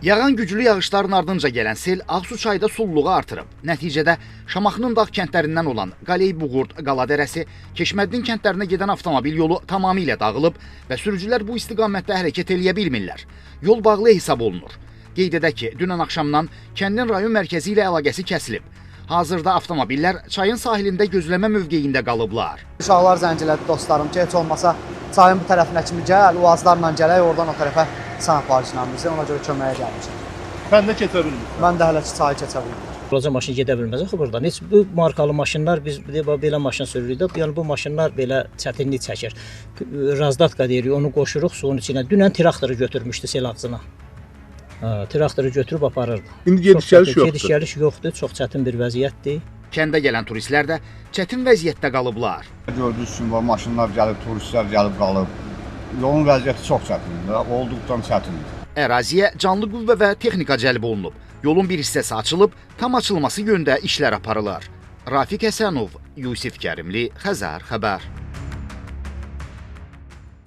Yağan güclü yağışların ardınca gələn sel Ağsu çayda sulluğu artırıb. Nəticədə Şamaxının dağ kəndlərindən olan Qaley Buğurt, Qala dərəsi, Keşməddin kəndlərinə gedən avtomobil yolu tamamilə dağılıb və sürücülər bu istiqamətdə hərəkət eləyə bilmirlər. Yol bağlı hesab olunur. Qeyd edək ki, dünən axşamdan kəndin rayon mərkəzi ilə əlaqəsi kəsilib. Hazırda avtomobillər çayın sahilində gözləmə mövqeyində qalıblar. Uşaqlar zəncilədi dostlarım ki, heç olmasa çayın bu tərəfinə kimi gəl, uazlarla gələk, oradan o tərəfə sən aparıcıla bilsin, ona görə köməyə gəlmişəm. Sən də keçə bilmirsən. Mən də hələ ki çayı keçə bilmirəm. Balaca maşın gedə bilməz axı buradan. Heç bu markalı maşınlar biz belə maşın sürürük. Yəni bu maşınlar belə çətinlik çəkir. Razdatka deyirik, onu qoşuruq suyun içinə. Dünən traktoru götürmüşdü sel ağzına. Traktoru götürüb aparırdı. İndi gediş-gəliş yoxdur. Gediş-gəliş yoxdur, çox çətin bir vəziyyətdir. Kəndə gələn turistlər də çətin vəziyyətdə qalıblar. Gördüyünüz kimi var, maşınlar gəlib, turistlər gəlib qalıb. Yolun vəziyyəti çox çətindir, olduqdan çətindir. Əraziyə canlı qüvvə və texnika cəlb olunub. Yolun bir hissəsi açılıb, tam açılması yöndə işlər aparılır. Rafiq Həsənov, Yusif Kərimli, Xəzər xəbər.